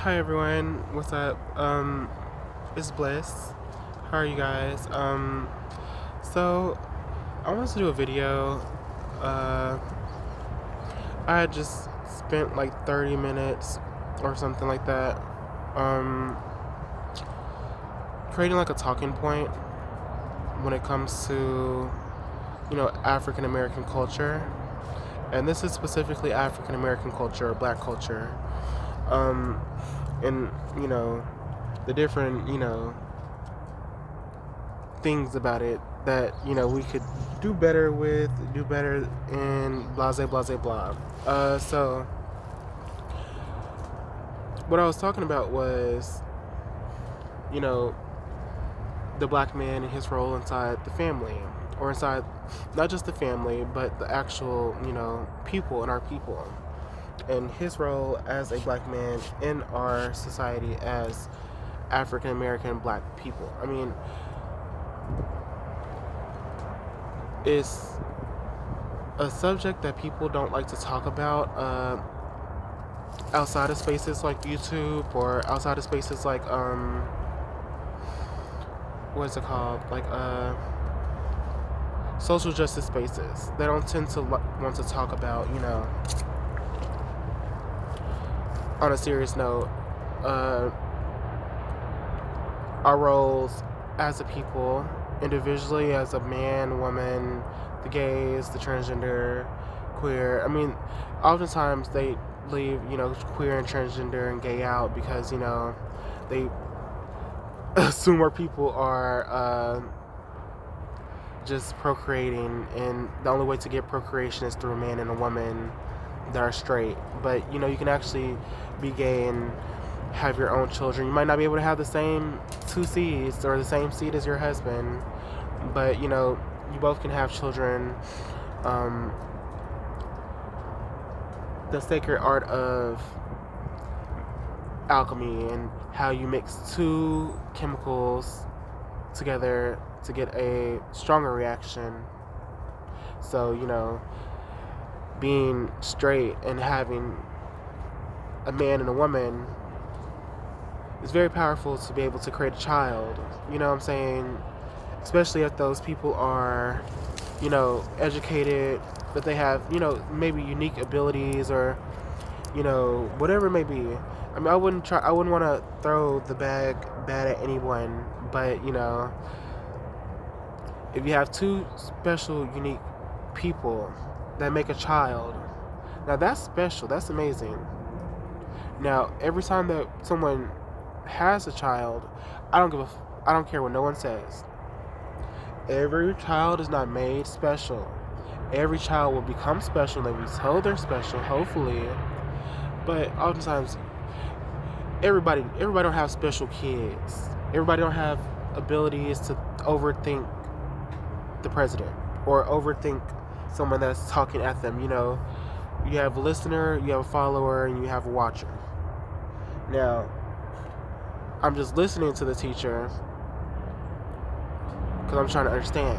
Hi everyone, what's up? It's Bliss. How are you guys? So I wanted to do a video. Uh, I had just spent like 30 minutes or something like that, um, creating like a talking point when it comes to, African American culture. And this is specifically African American culture or black culture. Um, and, the different, things about it that we could do better with, do better, and blah. So what I was talking about was, you know, the black man and his role inside the family, or inside not just the family, but the actual, people and our people, and his role as a black man in our society as African American black people. I mean, it's a subject that people don't like to talk about outside of spaces like YouTube, or outside of spaces like what's it called, like social justice spaces. They don't tend to want to talk about, on a serious note, uh, our roles as a people, individually, as a man, woman, the gays, the transgender, queer. I mean, oftentimes they leave, queer and transgender and gay out because, they assume our people are just procreating, and the only way to get procreation is through a man and a woman that are straight. But, you can actually be gay and have your own children. You might not be able to have the same two seeds or the same seed as your husband, but you both can have children. Um, the sacred art of alchemy and how you mix two chemicals together to get a stronger reaction. So, being straight and having a man and a woman is very powerful to be able to create a child. You know what I'm saying? Especially if those people are, educated, that they have, maybe unique abilities, or, whatever it may be. I mean, I wouldn't want to throw the bad at anyone, but, if you have two special, unique people that make a child, now that's special, that's amazing. Now, every time that someone has a child, I don't care what no one says. Every child is not made special. Every child will become special. They'll be told they're special, hopefully. But oftentimes, everybody don't have special kids. Everybody don't have abilities to overthink the president or overthink someone that's talking at them. You have a listener, you have a follower, and you have a watcher. Now, I'm just listening to the teacher because I'm trying to understand.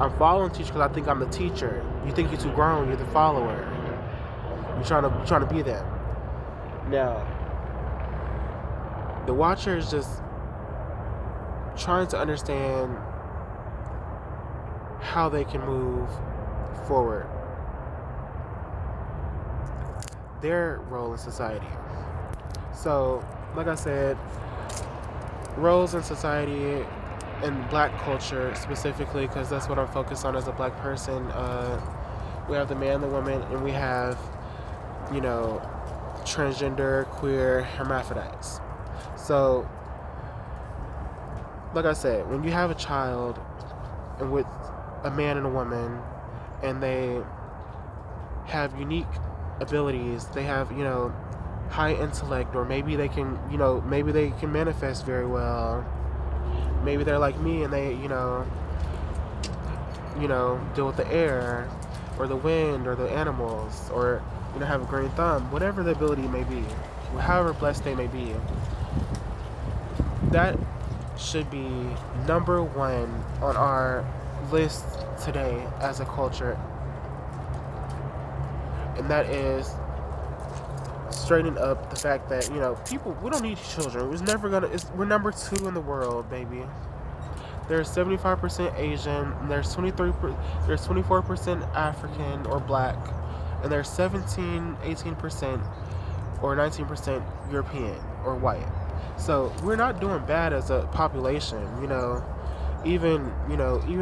I'm following the teacher because I think I'm the teacher. You think you're too grown, you're the follower. You're trying to be them. Now, the watcher is just trying to understand how they can move forward, their role in society. So, like I said, roles in society and black culture specifically, because that's what I'm focused on as a black person. We have the man, the woman, and we have, transgender, queer, hermaphrodites. So, like I said, when you have a child and with a man and a woman, and they have unique abilities, they have, high intellect, or maybe they can, maybe they can manifest very well. Maybe they're like me and they, deal with the air or the wind or the animals, or have a green thumb, whatever the ability may be, however blessed they may be. That should be number one on our list today as a culture, and that is straightening up the fact that, you know, people, we don't need children. It was never gonna. We're number 2 in the world, baby. There's 75% Asian, and there's 24% African or black, and there's 18% or 19% European or white. So we're not doing bad as a population, you know. Even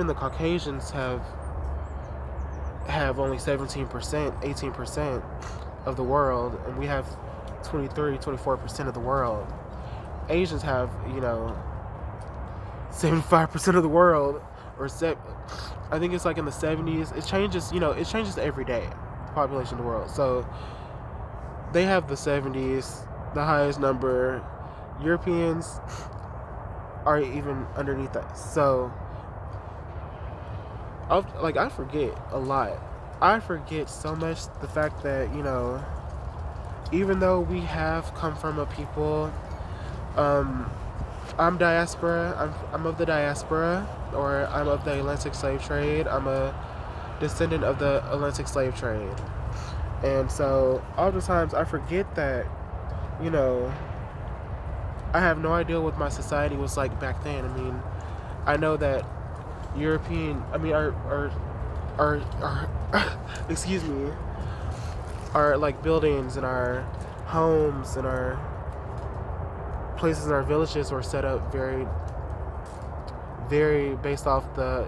the Caucasians have only 17%, 18% of the world, and we have 24% of the world. Asians have, 75% of the world, I think it's like in the 70s. It changes every day, the population of the world. So they have the 70s, the highest number. Europeans are even underneath that. So I forget a lot. I forget so much the fact that, even though we have come from a people, I'm diaspora. I'm of the diaspora, or I'm of the Atlantic slave trade. I'm a descendant of the Atlantic slave trade. And so oftentimes I forget that, I have no idea what my society was like back then. I mean, I know that our excuse me, our like buildings and our homes and our places in our villages were set up very, very based off the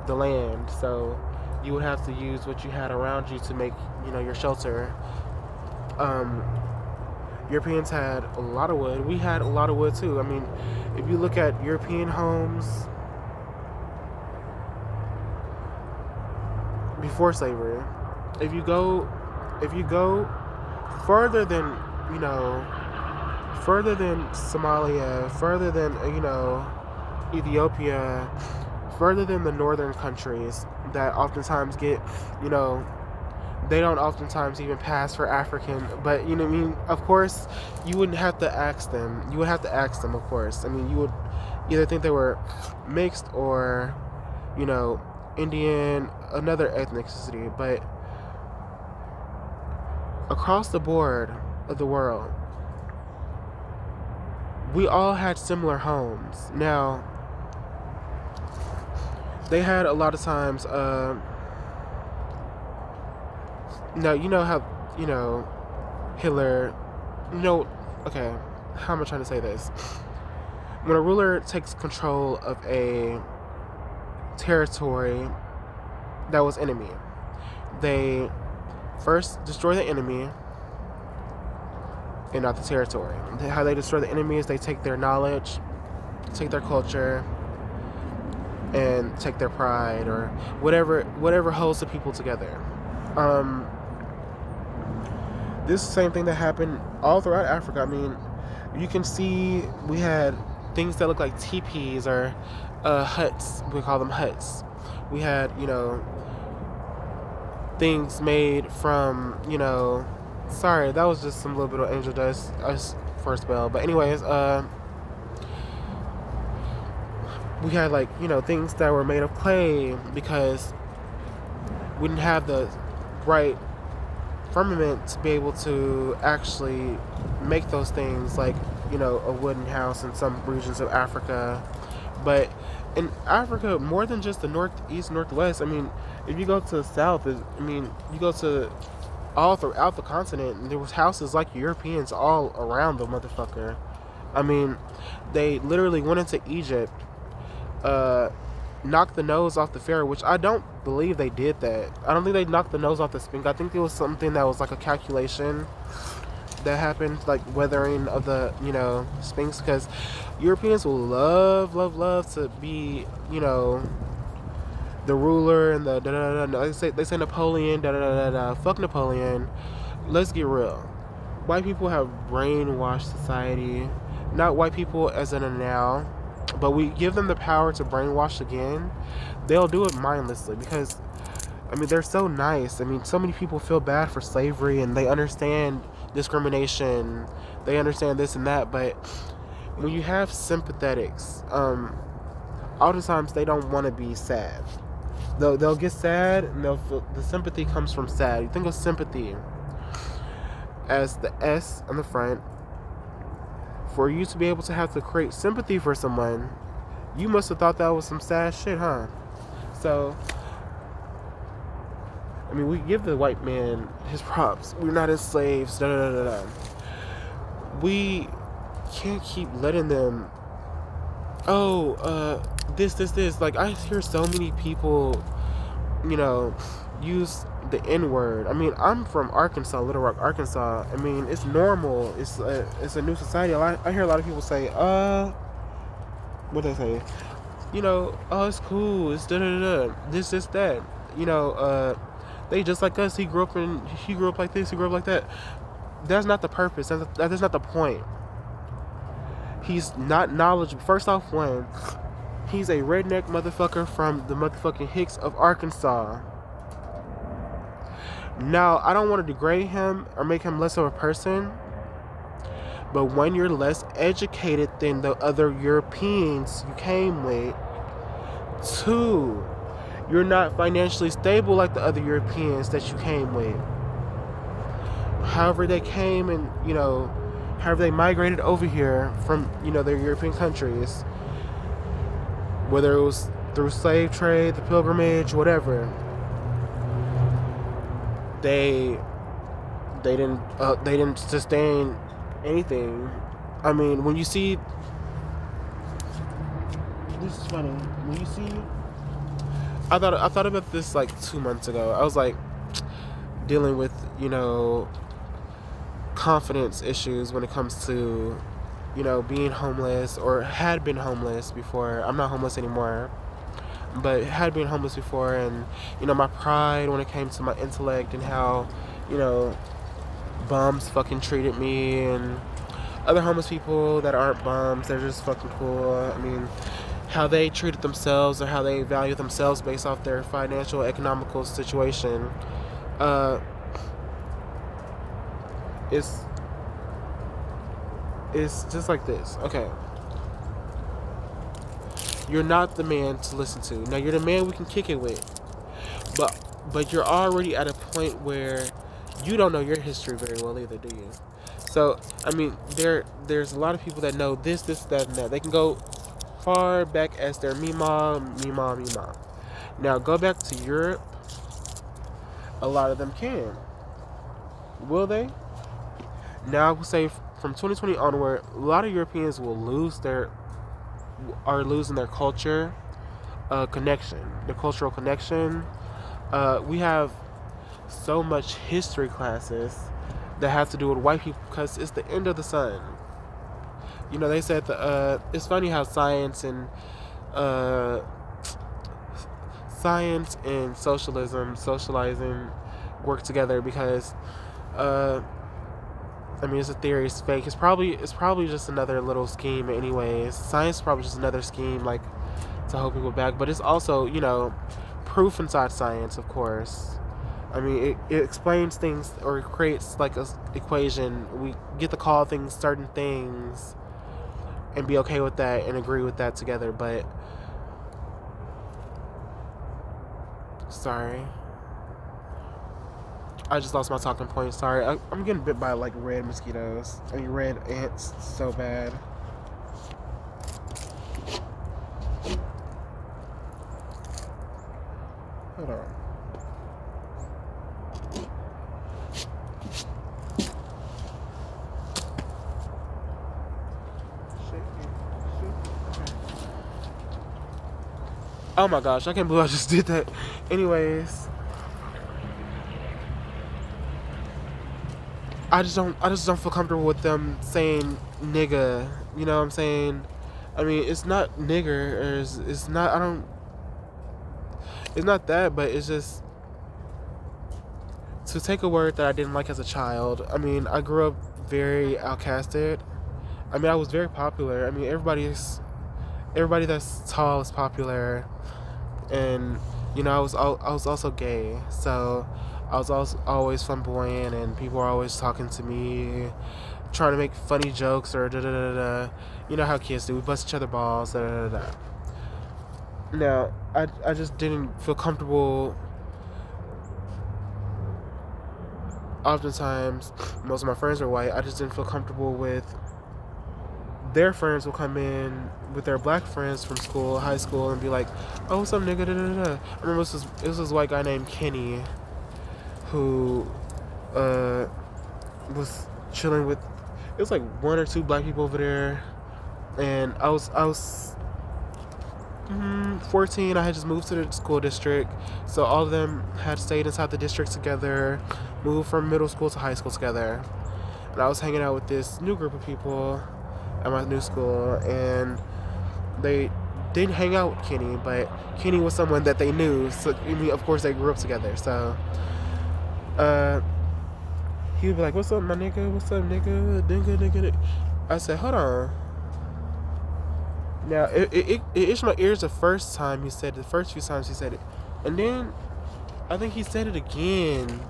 land. So you would have to use what you had around you to make your shelter. Europeans had a lot of wood. We had a lot of wood too. I mean, if you look at European homes before slavery, if you go further than Somalia, further than Ethiopia, further than the northern countries that oftentimes get they don't oftentimes even pass for African, but you know what I mean? Of course, you wouldn't have to ask them. You would have to ask them, of course. I mean, you would either think they were mixed or, Indian, another ethnicity. But across the board of the world, we all had similar homes. Now, they had a lot of times, now, you know how, Hitler, okay, how am I trying to say this? When a ruler takes control of a territory that was enemy, they first destroy the enemy and not the territory. How they destroy the enemy is they take their knowledge, take their culture, and take their pride, or whatever holds the people together. This is the same thing that happened all throughout Africa. I mean, you can see we had things that look like teepees or huts. We call them huts. We had, things made from, sorry, that was just some little bit of angel dust for a spell. But anyways, we had things that were made of clay because we didn't have the right firmament to be able to actually make those things, like a wooden house in some regions of Africa. But in Africa, more than just the northeast, northwest, I mean, if you go to the south, you go to all throughout the continent, and there was houses like Europeans all around the motherfucker. I mean, they literally went into Egypt, knocked the nose off the pharaoh, which I don't believe they did that. I don't think they knocked the nose off the Sphinx. I think it was something that was like a calculation that happened, like weathering of the Sphinx, because Europeans will love to be the ruler and the da da da. They say Napoleon, da da da da. Fuck Napoleon. Let's get real. White people have brainwashed society. Not white people as in a now, but we give them the power to brainwash again. They'll do it mindlessly because, they're so nice. So many people feel bad for slavery and they understand discrimination. They understand this and that. But when you have sympathetics, oftentimes they don't want to be sad. They'll get sad and they'll feel, the sympathy comes from sad. You think of sympathy. as the S on the front, for you to be able to have to create sympathy for someone, you must have thought that was some sad shit, huh? So, I mean, we give the white man his props. We're not his slaves. Da da da da. We can't keep letting them. Oh, this. Like, I hear so many people, use the N word. I mean, I'm from Arkansas, Little Rock, Arkansas. I mean, it's normal. It's a new society. I hear a lot of people say, what do they say? Oh, it's cool. It's da da da. This, that. They just like us. He grew up like this. He grew up like that. That's not the purpose. That's not the point. He's not knowledgeable. First off, he's a redneck motherfucker from the motherfucking Hicks of Arkansas. Now, I don't want to degrade him or make him less of a person, but when you're less educated than the other Europeans you came with, 2, you're not financially stable like the other Europeans that you came with. However they came and, however they migrated over here from, their European countries, whether it was through slave trade, the pilgrimage, whatever, they didn't sustain anything. I mean, when you see, this is funny. When you see, I thought about this like 2 months ago. I was like dealing with, confidence issues when it comes to, being homeless, or had been homeless before. I'm not homeless anymore, but had been homeless before, and my pride when it came to my intellect and how, bums fucking treated me, and other homeless people that aren't bums, they're just fucking cool. I mean, how they treated themselves or how they value themselves based off their financial, economical situation. It's just like this. Okay. You're not the man to listen to. Now, you're the man we can kick it with. But you're already at a point where you don't know your history very well either, do you? So, I mean, there's a lot of people that know this, that, and that. They can go far back as their Mima. Now, go back to Europe. A lot of them can. Will they? Now, I would say from 2020 onward, a lot of Europeans are losing their culture connection, the cultural connection. We have so much history classes that have to do with white people because it's the end of the sun. They said it's funny how science and socializing work together, because I mean, it's a theory, it's fake. It's probably just another little scheme anyways. Science is probably just another scheme, like, to hold people back. But it's also, proof inside science, of course. I mean, it explains things, or it creates, like, a equation. We get to call things certain things and be okay with that and agree with that together. But, sorry. I just lost my talking point. Sorry. I'm getting bit by, like, red mosquitoes. I mean, red ants so bad. Hold on. Oh my gosh, I can't believe I just did that. Anyways, I just don't feel comfortable with them saying nigga. You know what I'm saying? I mean, it's not nigger, or it's not. It's not that, but it's just to take a word that I didn't like as a child. I mean, I grew up very outcasted. I mean, I was very popular. I mean, everybody that's tall is popular, and I was also gay, so I was also always flamboyant, and people were always talking to me, trying to make funny jokes or da da da da. You know how kids do. We bust each other balls, da da da da. Now, I just didn't feel comfortable oftentimes, most of my friends are white. I just didn't feel comfortable with their friends will come in with their black friends from school, high school, and be like, "Oh, what's up, nigga?" Da, da, da, da. I remember it was this white guy named Kenny who was chilling with. It was like one or two black people over there, and I was 14. I had just moved to the school district, so all of them had stayed inside the district together, moved from middle school to high school together, and I was hanging out with this new group of people at my new school, and they didn't hang out with Kenny, but Kenny was someone that they knew. So I mean, of course, they grew up together. So, he would be like, "What's up, my nigga? What's up, nigga? Nigga, nigga." I said, "Hold on." Now it itched my ears the first time he said it. The first few times he said it, and then I think he said it again,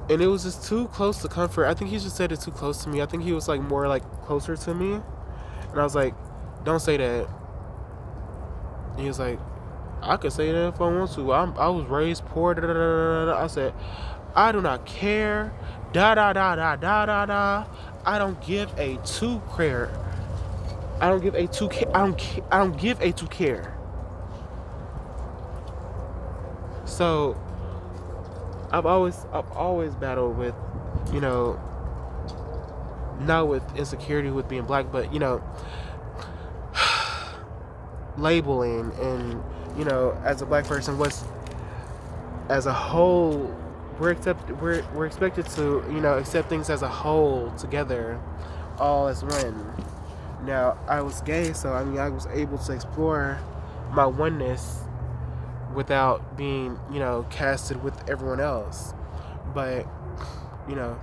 and it was just too close to comfort. I think he just said it too close to me. I think he was like more like closer to me, and I was like, "Don't say that." And he was like, "I could say that if I want to. I was raised poor." Da, da, da, da, da. I said, "I do not care. Da da da da da da da. I don't give a two care. I don't give a two care. I don't give a two care." So I've always battled with, you know, not with insecurity with being black, but, you know, labeling, and, you know, as a black person, what's as a whole, we're expected to, you know, accept things as a whole together, all as one. Now, I was gay, so I mean, I was able to explore my oneness without being, you know, casted with everyone else. But, you know,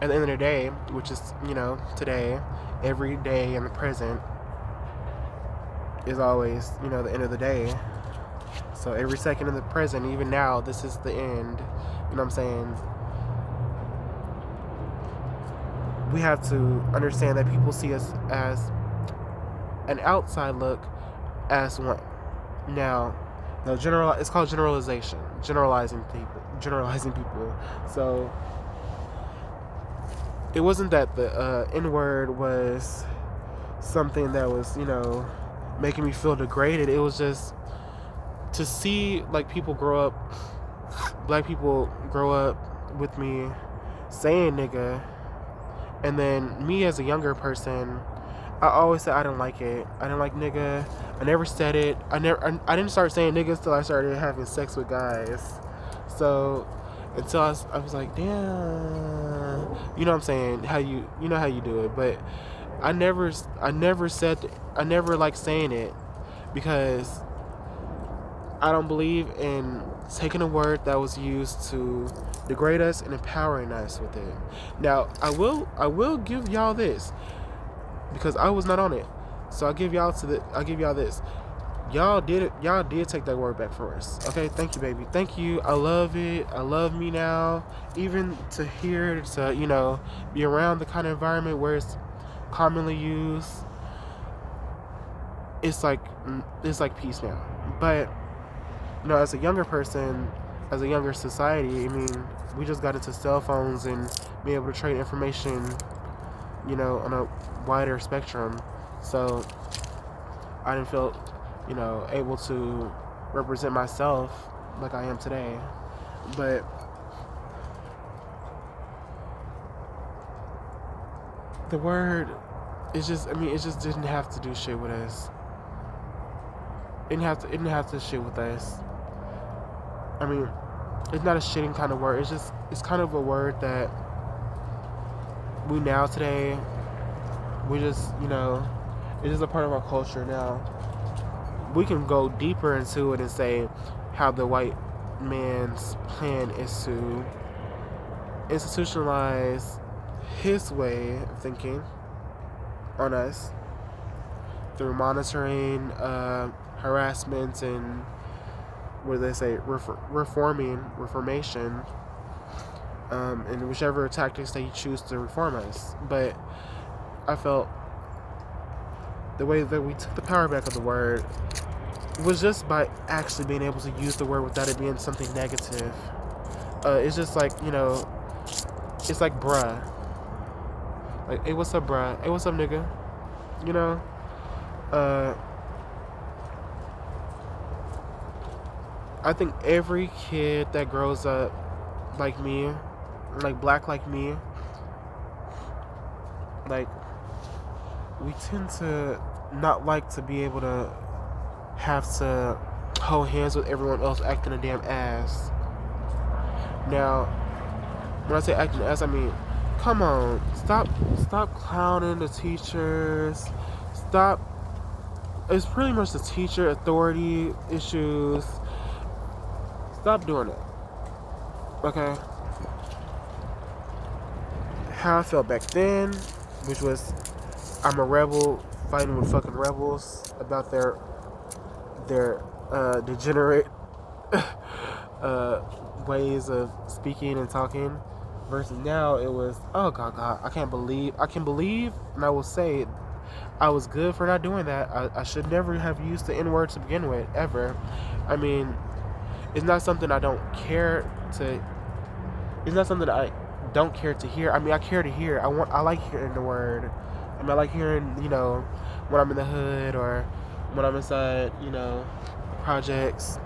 at the end of the day, which is, you know, today, every day in the present is always, you know, the end of the day. So every second in the present, even now, this is the end. You know what I'm saying? We have to understand that people see us as an outside look as one. Now, it's called generalization, generalizing people. So it wasn't that the N-word was something that was, you know, making me feel degraded. It was just to see, like, black people grow up with me saying nigga, and then me as a younger person, I always said I didn't like it. I didn't like nigga. I never said it. I didn't start saying nigga until I started having sex with guys. So until I was like, damn, you know what I'm saying? You know how you do it, but I never like saying it, because I don't believe in taking a word that was used to degrade us and empowering us with it. Now, I will give y'all this, because I was not on it. So I'll give y'all this. Y'all did take that word back for us. Okay, thank you, baby. Thank you. I love it. I love me now. Even to hear, to, you know, be around the kind of environment where it's commonly used, it's like peace now. But, you know, as a younger person, as a younger society, I mean, we just got into cell phones and being able to trade information, you know, on a wider spectrum. So I didn't feel, you know, able to represent myself like I am today. But the word, it just didn't have to do shit with us. It didn't have to shit with us. I mean, it's not a shitting kind of word. It's kind of a word that we now today, we just, you know, it's just a part of our culture now. We can go deeper into it and say how the white man's plan is to institutionalize his way of thinking on us through monitoring, harassment, and what do they say, reformation, and whichever tactics they choose to reform us. But I felt the way that we took the power back of the word was just by actually being able to use the word without it being something negative. It's just like, it's like bruh. Like, hey, what's up, bruh? Hey, what's up, nigga? You know? Uh, I think every kid that grows up like me, like black like me, like, we tend to not like to be able to have to hold hands with everyone else acting a damn ass. Now, when I say acting ass, I mean, come on, stop clowning the teachers. Stop. It's pretty much the teacher authority issues. Stop doing it. Okay? How I felt back then, which was I'm a rebel fighting with fucking rebels about their degenerate uh, ways of speaking and talking, versus now it was, oh god, I can believe, and I will say I was good for not doing that. I should never have used the N word to begin with, ever. I mean, it's not something I don't care to. It's not something I don't care to hear. I mean, I care to hear. I like hearing the word. I mean, I like hearing, when I'm in the hood or when I'm inside, projects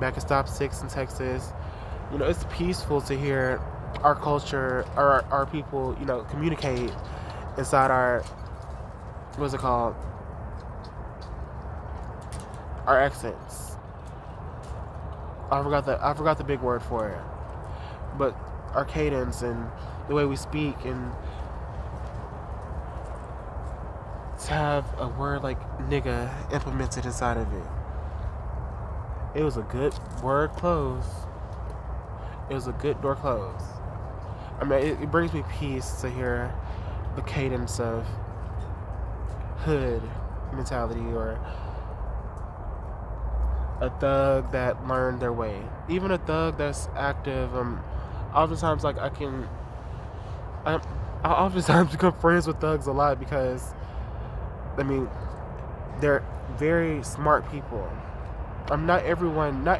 back in Stop 6 in Texas. It's peaceful to hear our culture, our people, communicate inside our, what's it called? Our accents. I forgot the big word for it. But our cadence and the way we speak, and to have a word like nigga implemented inside of it. It was a good word close. It was a good door close. I mean, it brings me peace to hear the cadence of hood mentality, or a thug that learned their way. Even a thug that's active. Oftentimes, like, I oftentimes become friends with thugs a lot because, I mean, they're very smart people. Not everyone. Now,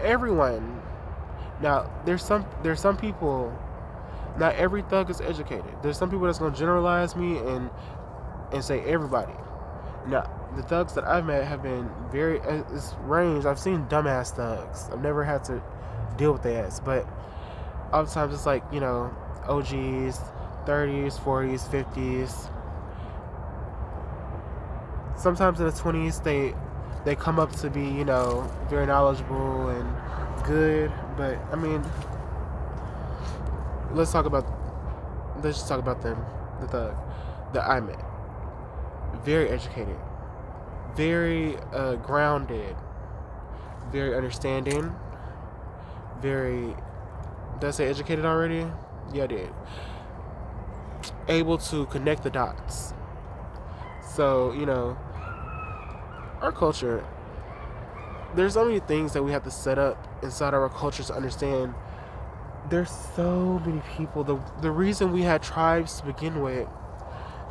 there's some people. Not every thug is educated. There's some people that's gonna generalize me and say everybody. Now, the thugs that I've met have been very, it's range. I've seen dumbass thugs. I've never had to deal with their ass, but oftentimes it's like, OGs, 30s, 40s, 50s. Sometimes in the 20s, they come up to be, very knowledgeable and good. But I mean, let's just talk about them, the thug that I met. Very educated, very grounded, very understanding, very. Did I say educated already? Yeah, I did. Able to connect the dots. So, our culture, there's so many things that we have to set up inside our culture to understand. There's so many people. The reason we had tribes to begin with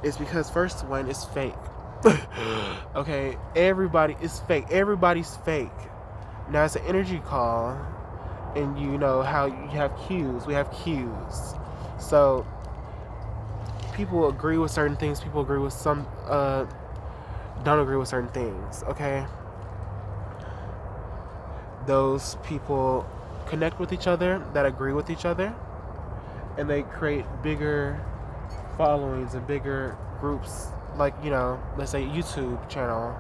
is because, first one, is fake. Okay, everybody is fake. Everybody's fake. Now it's an energy call, and you know how you have cues. We have cues. So people agree with certain things. People agree with some. Don't agree with certain things. Okay. Those people connect with each other that agree with each other, and they create bigger followings and bigger groups, like, let's say YouTube channel.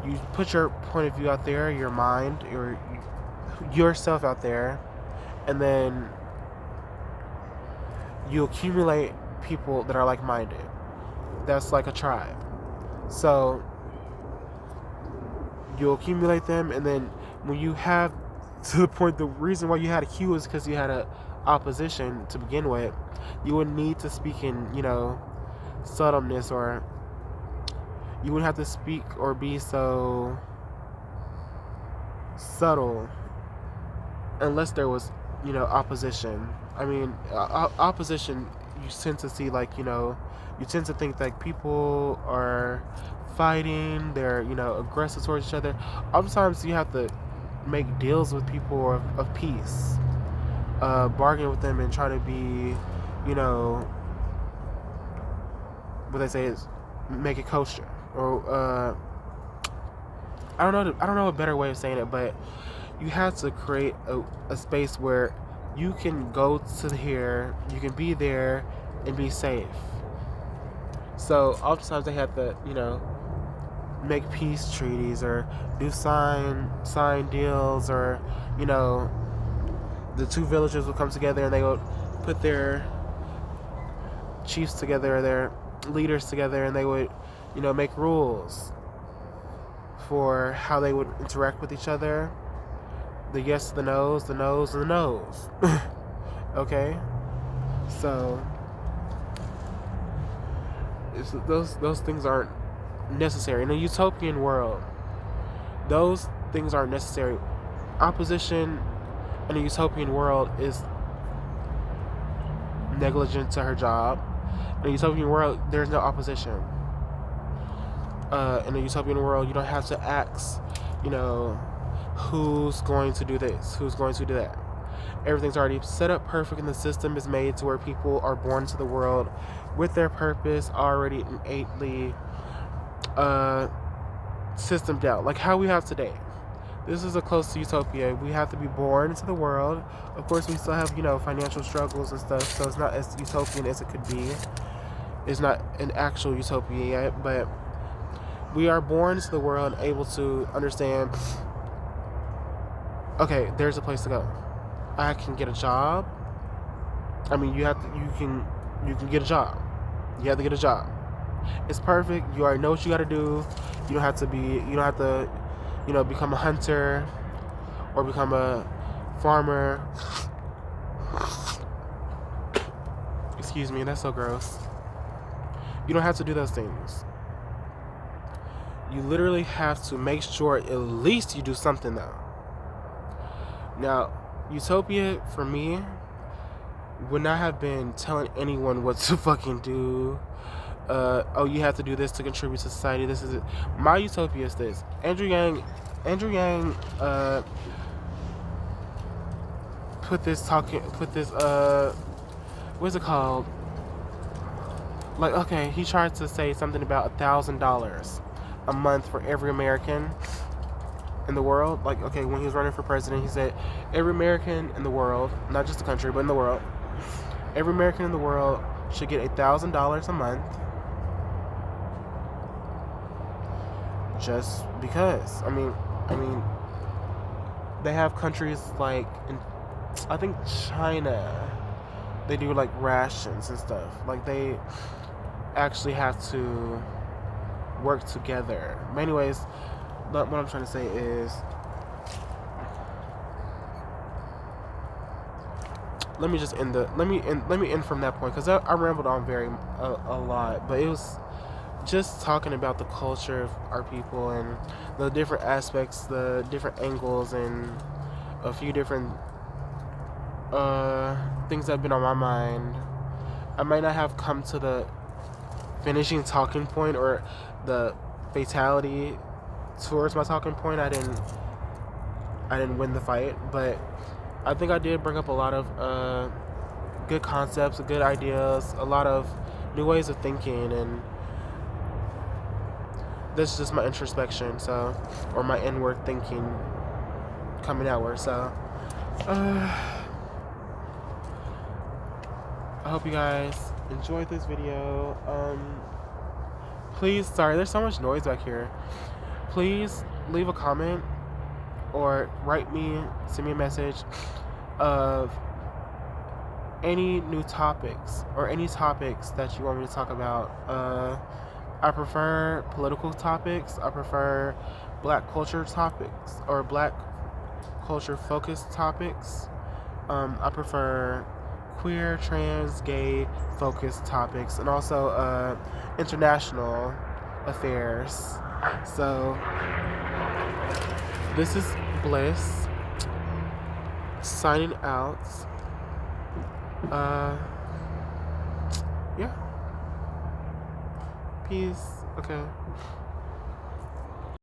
You put your point of view out there, your mind, yourself out there, and then you accumulate people that are like-minded. That's like a tribe. So you accumulate them, and then when you have, to the point, the reason why you had a queue is because you had a opposition to begin with. You wouldn't need to speak in, subtleness, or you wouldn't have to speak or be so subtle unless there was, opposition. I mean, opposition you tend to see like, you tend to think that people are fighting, they're, aggressive towards each other. Oftentimes you have to make deals with people of peace, bargain with them and try to be, what they say is make it kosher, or I don't know a better way of saying it, but you have to create a space where you can go to here, you can be there, and be safe. So oftentimes they have to, make peace treaties or do sign deals, or the two villages will come together and they will put their chiefs together, their leaders together, and they would, make rules for how they would interact with each other. The yes, the no's, the no's, and the no's. Okay? So those things aren't necessary. In a utopian world, those things aren't necessary. Opposition in a utopian world is negligent to her job. In a utopian world, there's no opposition. In a utopian world, you don't have to ask, who's going to do this, who's going to do that. Everything's already set up perfect, and the system is made to where people are born into the world with their purpose already innately systemed out, like how we have today. This is a close to utopia. We have to be born into the world. Of course, we still have, financial struggles and stuff, so it's not as utopian as it could be. It's not an actual utopia yet, but we are born into the world able to understand, okay, there's a place to go. I can get a job. I mean, you can get a job. You have to get a job. It's perfect. You already know what you got to do. You don't have to, become a hunter or become a farmer. Excuse me, that's so gross. You don't have to do those things. You literally have to make sure at least you do something though. Now, utopia for me would not have been telling anyone what to fucking do. Oh, you have to do this to contribute to society. This is it. My utopia is this. Andrew Yang put this what's it called? Like, okay, he tried to say something about $1,000 a month for every American in the world. Like, okay, when he was running for president, he said every American in the world, not just the country, but in the world, every American in the world should get $1,000 a month. Just because. I mean, they have countries like I think China. They do like rations and stuff. Like they actually have to work together. But anyways, what I'm trying to say is, let me end from that point, because I rambled on a lot, but it was just talking about the culture of our people and the different aspects, the different angles, and a few different things that have been on my mind. I might not have come to the finishing talking point or the fatality towards my talking point. I didn't win the fight, but I think I did bring up a lot of good concepts, good ideas, a lot of new ways of thinking, and this is just my introspection, or my inward thinking coming outward. So I hope you guys enjoyed this video. Please, sorry, there's so much noise back here. Please leave a comment or send me a message of any new topics or any topics that you want me to talk about. I prefer political topics. I prefer black culture topics or black culture focused topics. I prefer queer, trans, gay focused topics, and also international affairs. So this is Bliss signing out. Peace. Okay.